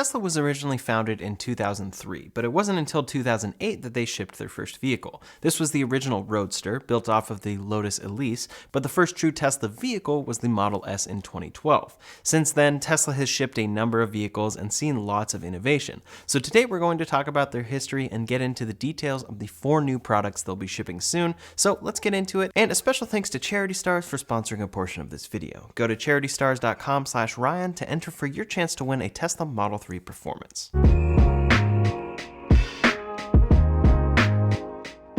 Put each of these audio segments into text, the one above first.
Tesla was originally founded in 2003, but it wasn't until 2008 that they shipped their first vehicle. This was the original Roadster, built off of the Lotus Elise, but the first true Tesla vehicle was the Model S in 2012. Since then, Tesla has shipped a number of vehicles and seen lots of innovation. So today we're going to talk about their history and get into the details of the 4 new products they'll be shipping soon. So let's get into it. And a special thanks to Charity Stars for sponsoring a portion of this video. Go to charitystars.com/Ryan to enter for your chance to win a Tesla Model 3 Performance.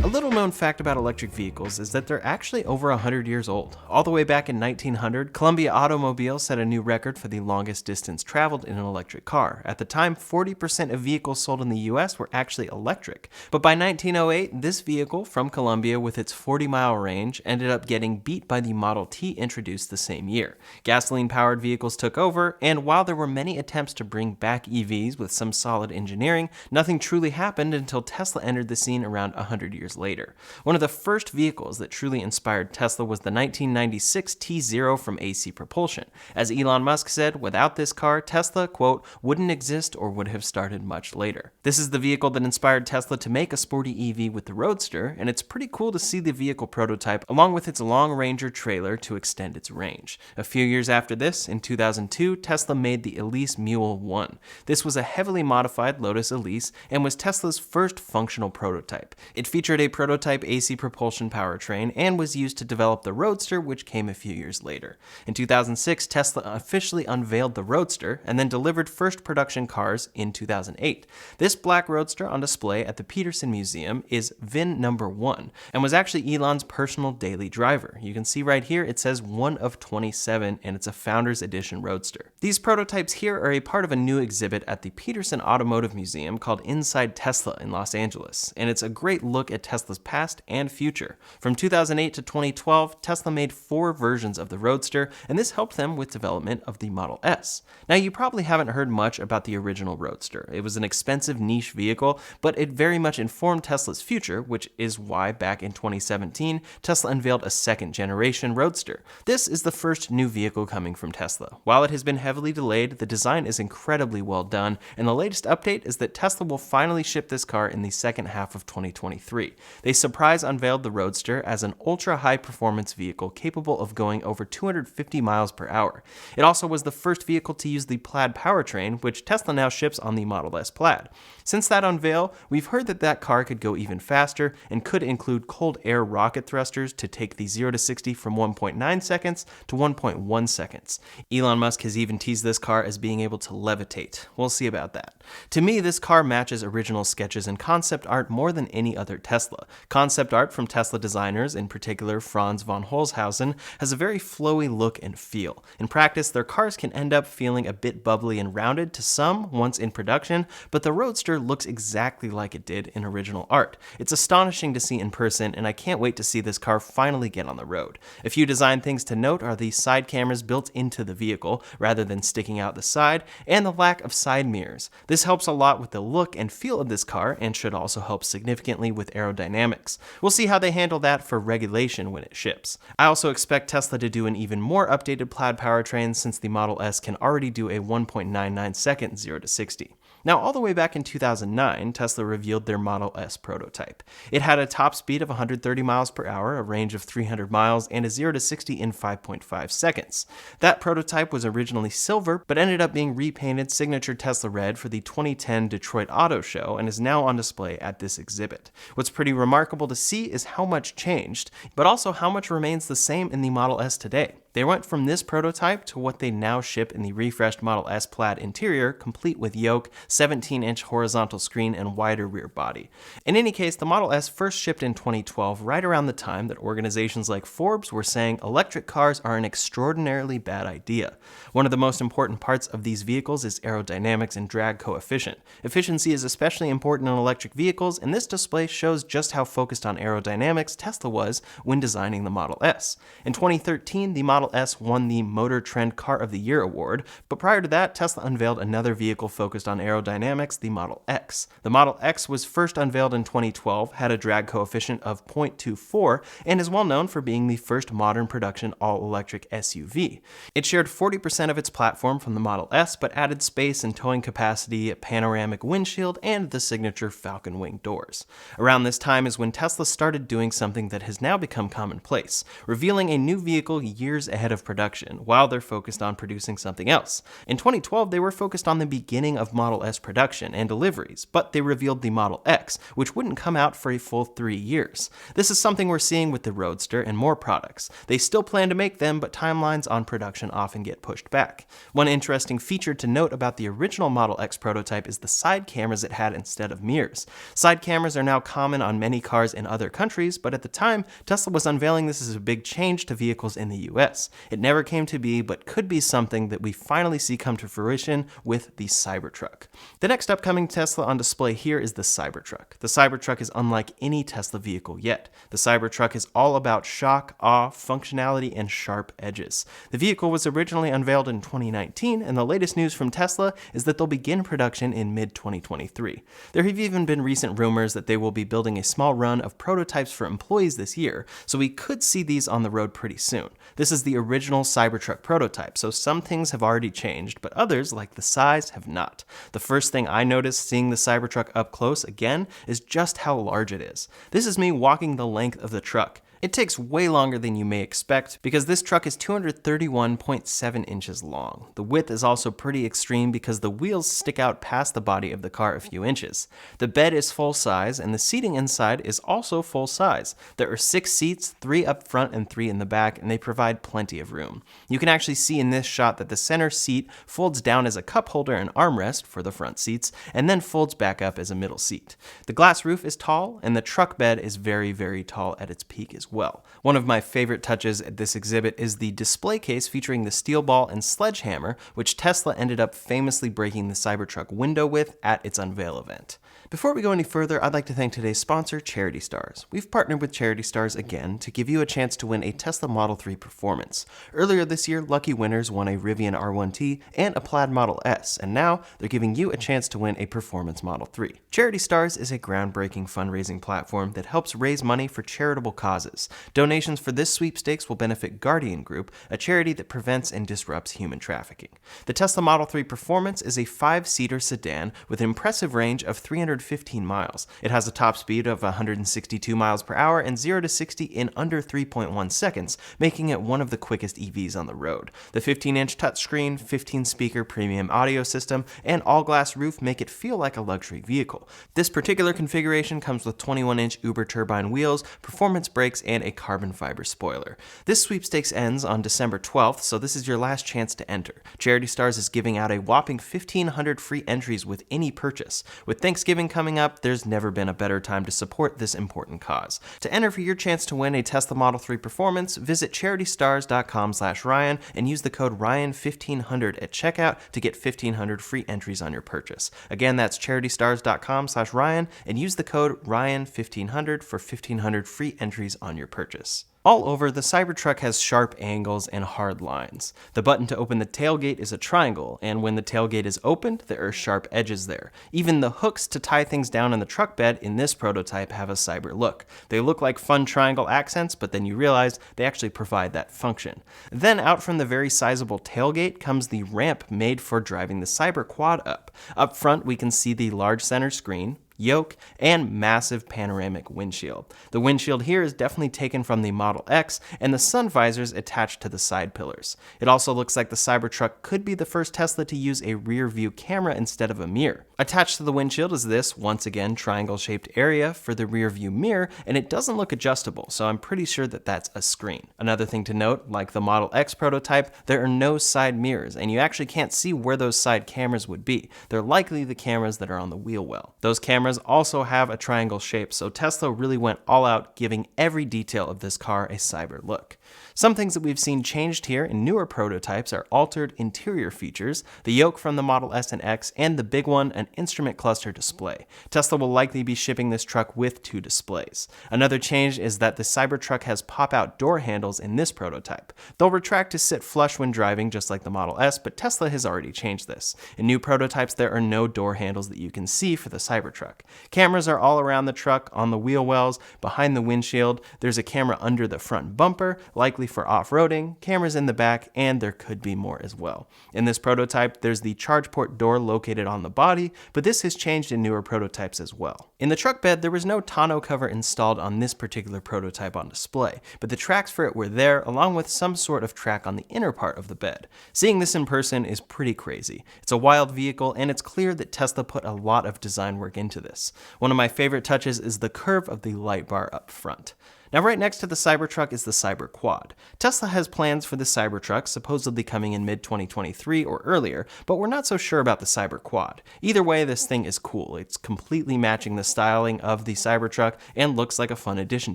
A little known fact about electric vehicles is that they're actually over 100 years old. All the way back in 1900, Columbia Automobile set a new record for the longest distance traveled in an electric car. At the time, 40% of vehicles sold in the US were actually electric. But by 1908, this vehicle from Columbia with its 40-mile range ended up getting beat by the Model T introduced the same year. Gasoline-powered vehicles took over, and while there were many attempts to bring back EVs with some solid engineering, nothing truly happened until Tesla entered the scene around 100 years later. One of the first vehicles that truly inspired Tesla was the 1996 T0 from AC Propulsion. As Elon Musk said, without this car, Tesla, quote, wouldn't exist or would have started much later. This is the vehicle that inspired Tesla to make a sporty EV with the Roadster, and it's pretty cool to see the vehicle prototype along with its Long Ranger trailer to extend its range. A few years after this, in 2002, Tesla made the Elise Mule 1. This was a heavily modified Lotus Elise and was Tesla's first functional prototype. It featured a prototype AC propulsion powertrain and was used to develop the Roadster, which came a few years later. In 2006, Tesla officially unveiled the Roadster and then delivered first production cars in 2008. This black Roadster on display at the Peterson Museum is VIN number 1 and was actually Elon's personal daily driver. You can see right here it says 1 of 27 and it's a Founders Edition Roadster. These prototypes here are a part of a new exhibit at the Peterson Automotive Museum called Inside Tesla in Los Angeles, and it's a great look at Tesla's past and future. From 2008 to 2012, Tesla made 4 versions of the Roadster, and this helped them with development of the Model S. Now, you probably haven't heard much about the original Roadster. It was an expensive niche vehicle, but it very much informed Tesla's future, which is why back in 2017, Tesla unveiled a second-generation Roadster. This is the first new vehicle coming from Tesla. While it has been heavily delayed, the design is incredibly well done, and the latest update is that Tesla will finally ship this car in the second half of 2023. They surprise unveiled the Roadster as an ultra-high performance vehicle capable of going over 250 miles per hour. It also was the first vehicle to use the Plaid powertrain, which Tesla now ships on the Model S Plaid. Since that unveil, we've heard that that car could go even faster and could include cold air rocket thrusters to take the 0 to 60 from 1.9 seconds to 1.1 seconds. Elon Musk has even teased this car as being able to levitate. We'll see about that. To me, this car matches original sketches and concept art more than any other Tesla. Concept art from Tesla designers, in particular Franz von Holzhausen, has a very flowy look and feel. In practice, their cars can end up feeling a bit bubbly and rounded to some once in production, but the Roadster looks exactly like it did in original art. It's astonishing to see in person, and I can't wait to see this car finally get on the road. A few design things to note are the side cameras built into the vehicle, rather than sticking out the side, and the lack of side mirrors. This helps a lot with the look and feel of this car, and should also help significantly with aerodynamics. We'll see how they handle that for regulation when it ships. I also expect Tesla to do an even more updated Plaid powertrain, since the Model S can already do a 1.99 second 0 to 60. Now, all the way back in 2009, Tesla revealed their Model S prototype. It had a top speed of 130 miles per hour, a range of 300 miles, and a 0 to 60 in 5.5 seconds. That prototype was originally silver, but ended up being repainted signature Tesla red for the 2010 Detroit Auto Show and is now on display at this exhibit. What's pretty remarkable to see is how much changed, but also how much remains the same in the Model S today. They went from this prototype to what they now ship in the refreshed Model S Plaid interior, complete with yoke, 17-inch horizontal screen, and wider rear body. In any case, the Model S first shipped in 2012, right around the time that organizations like Forbes were saying electric cars are an extraordinarily bad idea. One of the most important parts of these vehicles is aerodynamics and drag coefficient. Efficiency is especially important in electric vehicles, and this display shows just how focused on aerodynamics Tesla was when designing the Model S. In 2013, the Model Model S won the Motor Trend Car of the Year award, but prior to that, Tesla unveiled another vehicle focused on aerodynamics, the Model X. The Model X was first unveiled in 2012, had a drag coefficient of 0.24, and is well known for being the first modern production all-electric SUV. It shared 40% of its platform from the Model S, but added space and towing capacity, a panoramic windshield, and the signature falcon wing doors. Around this time is when Tesla started doing something that has now become commonplace, revealing a new vehicle years ahead of production, while they're focused on producing something else. In 2012, they were focused on the beginning of Model S production and deliveries, but they revealed the Model X, which wouldn't come out for a full 3 years. This is something we're seeing with the Roadster and more products. They still plan to make them, but timelines on production often get pushed back. One interesting feature to note about the original Model X prototype is the side cameras it had instead of mirrors. Side cameras are now common on many cars in other countries, but at the time, Tesla was unveiling this as a big change to vehicles in the US. It never came to be, but could be something that we finally see come to fruition with the Cybertruck. The next upcoming Tesla on display here is the Cybertruck. The Cybertruck is unlike any Tesla vehicle yet. The Cybertruck is all about shock, awe, functionality, and sharp edges. The vehicle was originally unveiled in 2019, and the latest news from Tesla is that they'll begin production in mid-2023. There have even been recent rumors that they will be building a small run of prototypes for employees this year, so we could see these on the road pretty soon. This is the original Cybertruck prototype, so some things have already changed, but others, like the size, have not. The first thing I noticed seeing the Cybertruck up close again is just how large it is. This is me walking the length of the truck. It takes way longer than you may expect because this truck is 231.7 inches long. The width is also pretty extreme because the wheels stick out past the body of the car a few inches. The bed is full size and the seating inside is also full size. There are 6 seats, 3 up front and 3 in the back, and they provide plenty of room. You can actually see in this shot that the center seat folds down as a cup holder and armrest for the front seats, and then folds back up as a middle seat. The glass roof is tall, and the truck bed is very, very tall at its peak as well. One of my favorite touches at this exhibit is the display case featuring the steel ball and sledgehammer, which Tesla ended up famously breaking the Cybertruck window with at its unveil event. Before we go any further, I'd like to thank today's sponsor, Charity Stars. We've partnered with Charity Stars again to give you a chance to win a Tesla Model 3 Performance. Earlier this year, lucky winners won a Rivian R1T and a Plaid Model S, and now they're giving you a chance to win a Performance Model 3. Charity Stars is a groundbreaking fundraising platform that helps raise money for charitable causes. Donations for this sweepstakes will benefit Guardian Group, a charity that prevents and disrupts human trafficking. The Tesla Model 3 Performance is a 5-seater sedan with an impressive range of 315 miles. It has a top speed of 162 miles per hour and 0 to 60 in under 3.1 seconds, making it one of the quickest EVs on the road. The 15-inch touchscreen, 15-speaker premium audio system, and all-glass roof make it feel like a luxury vehicle. This particular configuration comes with 21-inch Uber turbine wheels, performance brakes, and a carbon fiber spoiler. This sweepstakes ends on December 12th, so this is your last chance to enter. Charity Stars is giving out a whopping 1,500 free entries with any purchase. With Thanksgiving coming up, there's never been a better time to support this important cause. To enter for your chance to win a Tesla Model 3 Performance, visit CharityStars.com/Ryan and use the code Ryan1500 at checkout to get 1,500 free entries on your purchase. Again, that's CharityStars.com/Ryan and use the code Ryan1500 for 1,500 free entries on your purchase. All over, the Cybertruck has sharp angles and hard lines. The button to open the tailgate is a triangle, and when the tailgate is opened, there are sharp edges there. Even the hooks to tie things down in the truck bed in this prototype have a cyber look. They look like fun triangle accents, but then you realize they actually provide that function. Then out from the very sizable tailgate comes the ramp made for driving the Cyber Quad up. Up front, we can see the large center screen, yoke, and massive panoramic windshield. The windshield here is definitely taken from the Model X, and the sun visors attached to the side pillars. It also looks like the Cybertruck could be the first Tesla to use a rear view camera instead of a mirror. Attached to the windshield is this, once again, triangle-shaped area for the rear view mirror, and it doesn't look adjustable, so I'm pretty sure that that's a screen. Another thing to note, like the Model X prototype, there are no side mirrors, and you actually can't see where those side cameras would be. They're likely the cameras that are on the wheel well. Those cameras cameras also have a triangle shape, so Tesla really went all out, giving every detail of this car a cyber look. Some things that we've seen changed here in newer prototypes are altered interior features, the yoke from the Model S and X, and the big one, an instrument cluster display. Tesla will likely be shipping this truck with 2 displays. Another change is that the Cybertruck has pop-out door handles in this prototype. They'll retract to sit flush when driving, just like the Model S, but Tesla has already changed this. In new prototypes, there are no door handles that you can see for the Cybertruck. Cameras are all around the truck, on the wheel wells, behind the windshield. There's a camera under the front bumper, likely for off-roading, cameras in the back, and there could be more as well. In this prototype, there's the charge port door located on the body, but this has changed in newer prototypes as well. In the truck bed, there was no tonneau cover installed on this particular prototype on display, but the tracks for it were there, along with some sort of track on the inner part of the bed. Seeing this in person is pretty crazy. It's a wild vehicle, and it's clear that Tesla put a lot of design work into this. One of my favorite touches is the curve of the light bar up front. Now, right next to the Cybertruck is the Cyber Quad. Tesla has plans for the Cybertruck, supposedly coming in mid-2023 or earlier, but we're not so sure about the Cyber Quad. Either way, this thing is cool. It's completely matching the styling of the Cybertruck and looks like a fun addition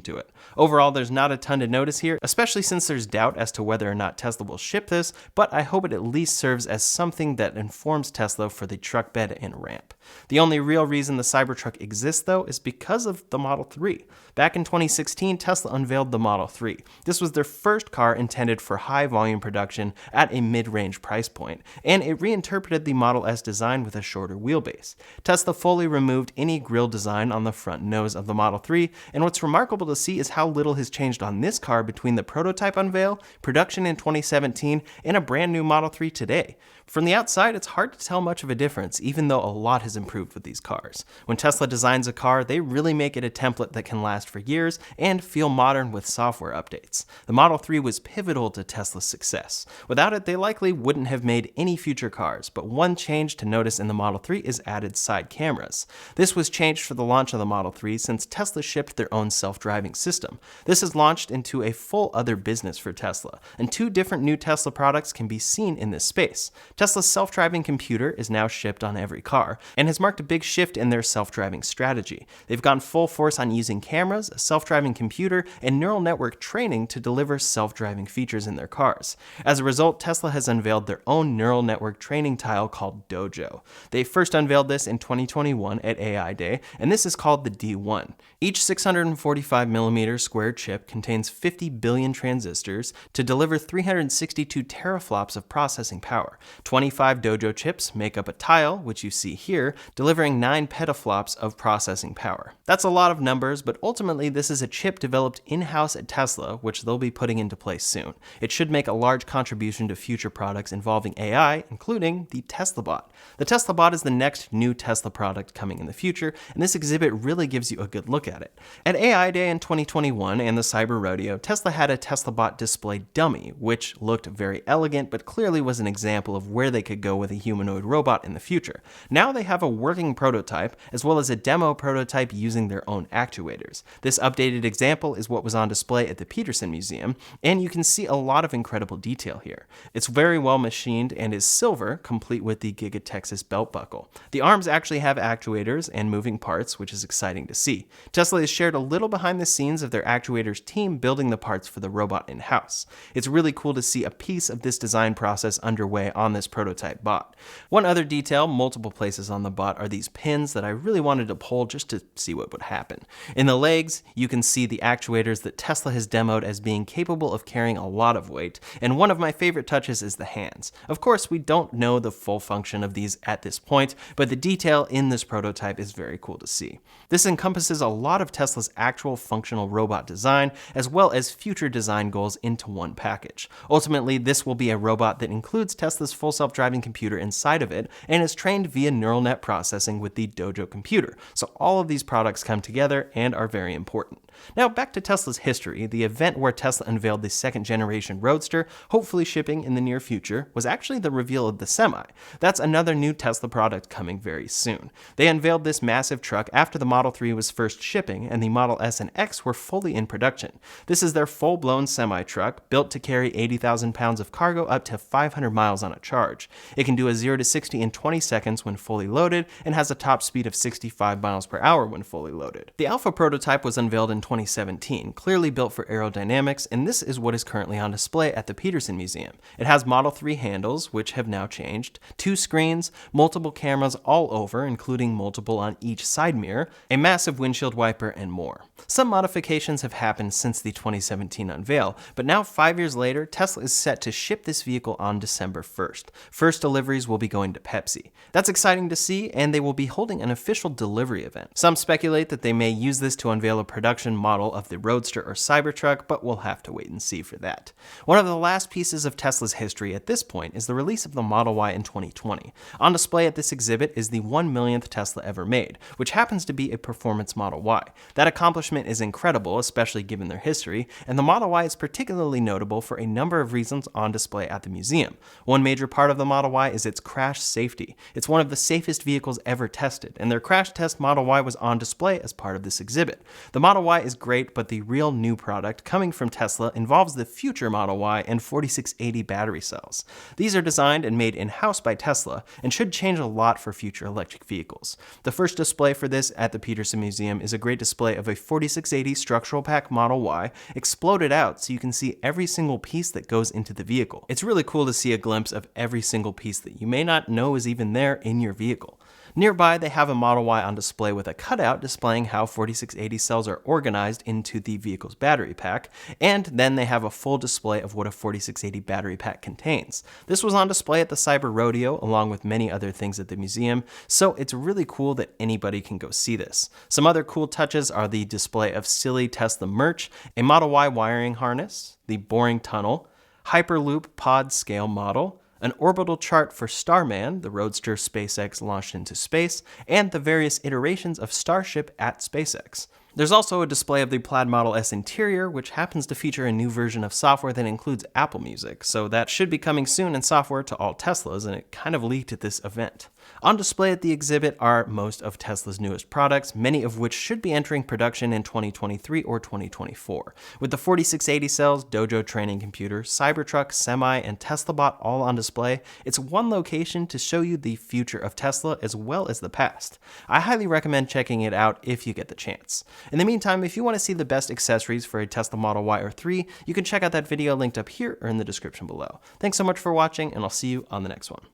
to it. Overall, there's not a ton to notice here, especially since there's doubt as to whether or not Tesla will ship this, but I hope it at least serves as something that informs Tesla for the truck bed and ramp. The only real reason the Cybertruck exists, though, is because of the Model 3. Back in 2016, Tesla unveiled the Model 3. This was their first car intended for high volume production at a mid-range price point, and it reinterpreted the Model S design with a shorter wheelbase. Tesla fully removed any grille design on the front nose of the Model 3, and what's remarkable to see is how little has changed on this car between the prototype unveil, production in 2017, and a brand new Model 3 today. From the outside, it's hard to tell much of a difference, even though a lot has improved with these cars. When Tesla designs a car, they really make it a template that can last for years and feel modern with software updates. The Model 3 was pivotal to Tesla's success. Without it, they likely wouldn't have made any future cars, but one change to notice in the Model 3 is added side cameras. This was changed for the launch of the Model 3 since Tesla shipped their own self-driving system. This has launched into a full other business for Tesla, and 2 different new Tesla products can be seen in this space. Tesla's self-driving computer is now shipped on every car, and has marked a big shift in their self-driving strategy. They've gone full force on using cameras, a self-driving computer, and neural network training to deliver self-driving features in their cars. As a result, Tesla has unveiled their own neural network training tile called Dojo. They first unveiled this in 2021 at AI Day, and this is called the D1. Each 645mm square chip contains 50 billion transistors to deliver 362 teraflops of processing power. 25 Dojo chips make up a tile, which you see here, delivering 9 petaflops of processing power. That's a lot of numbers, but ultimately this is a chip developed in-house at Tesla, which they'll be putting into place soon. It should make a large contribution to future products involving AI, including the Tesla Bot. The Tesla Bot is the next new Tesla product coming in the future, and this exhibit really gives you a good look at it. At AI Day in 2021 and the Cyber Rodeo, Tesla had a Tesla Bot display dummy, which looked very elegant, but clearly was an example of where they could go with a humanoid robot in the future. Now they have a working prototype, as well as a demo prototype using their own actuators. This updated example is what was on display at the Peterson Museum, and you can see a lot of incredible detail here. It's very well machined and is silver, complete with the Giga Texas belt buckle. The arms actually have actuators and moving parts, which is exciting to see. Tesla has shared a little behind the scenes of their actuators team building the parts for the robot in-house. It's really cool to see a piece of this design process underway on this prototype bot. One other detail, multiple places on the bot, are these pins that I really wanted to pull just to see what would happen. In the legs, you can see the actuators that Tesla has demoed as being capable of carrying a lot of weight, and one of my favorite touches is the hands. Of course, we don't know the full function of these at this point, but the detail in this prototype is very cool to see. This encompasses a lot of Tesla's actual functional robot design, as well as future design goals into one package. Ultimately, this will be a robot that includes Tesla's full self-driving computer inside of it, and is trained via neural net processing with the Dojo computer. So all of these products come together and are very important. Now back to Tesla's history, the event where Tesla unveiled the second generation Roadster, hopefully shipping in the near future, was actually the reveal of the Semi. That's another new Tesla product coming very soon. They unveiled this massive truck after the Model 3 was first shipping and the Model S and X were fully in production. This is their full-blown semi-truck, built to carry 80,000 pounds of cargo up to 500 miles on a charge. It can do a 0 to 60 in 20 seconds when fully loaded and has a top speed of 65 miles per hour when fully loaded. The Alpha prototype was unveiled in 2017, clearly built for aerodynamics, and this is what is currently on display at the Peterson Museum. It has Model 3 handles, which have now changed, 2 screens, multiple cameras all over, including multiple on each side mirror, a massive windshield wiper, and more. Some modifications have happened since the 2017 unveil, but now 5 years later, Tesla is set to ship this vehicle on December 1st. First deliveries will be going to Pepsi. That's exciting to see, and they will be holding an official delivery event. Some speculate that they may use this to unveil a production model of the Roadster or Cybertruck, but we'll have to wait and see for that. One of the last pieces of Tesla's history at this point is the release of the Model Y in 2020. On display at this exhibit is the 1 millionth Tesla ever made, which happens to be a performance Model Y. That accomplishment is incredible, especially given their history, and the Model Y is particularly notable for a number of reasons on display at the museum. One major part of the Model Y is its crash safety. It's one of the safest vehicles ever tested, and their crash test Model Y was on display as part of this exhibit. The Model Y is great, but the real new product coming from Tesla involves the future Model Y and 4680 battery cells. These are designed and made in-house by Tesla and should change a lot for future electric vehicles. The first display for this at the Peterson Museum is a great display of a 4680 structural pack Model Y exploded out so you can see every single piece that goes into the vehicle. It's really cool to see a glimpse of every single piece that you may not know is even there in your vehicle. Nearby, they have a Model Y on display with a cutout displaying how 4680 cells are organized into the vehicle's battery pack, and then they have a full display of what a 4680 battery pack contains. This was on display at the Cyber Rodeo along with many other things at the museum, so it's really cool that anybody can go see this. Some other cool touches are the display of silly Tesla merch, a Model Y wiring harness, the boring tunnel, Hyperloop pod scale model, an orbital chart for Starman, the Roadster SpaceX launched into space, and the various iterations of Starship at SpaceX. There's also a display of the Plaid Model S interior, which happens to feature a new version of software that includes Apple Music, so that should be coming soon in software to all Teslas, and it kind of leaked at this event. On display at the exhibit are most of Tesla's newest products, many of which should be entering production in 2023 or 2024. With the 4680 cells, Dojo training computer, Cybertruck, Semi, and Tesla Bot all on display, it's one location to show you the future of Tesla as well as the past. I highly recommend checking it out if you get the chance. In the meantime, if you want to see the best accessories for a Tesla Model Y or 3, you can check out that video linked up here or in the description below. Thanks so much for watching, and I'll see you on the next one.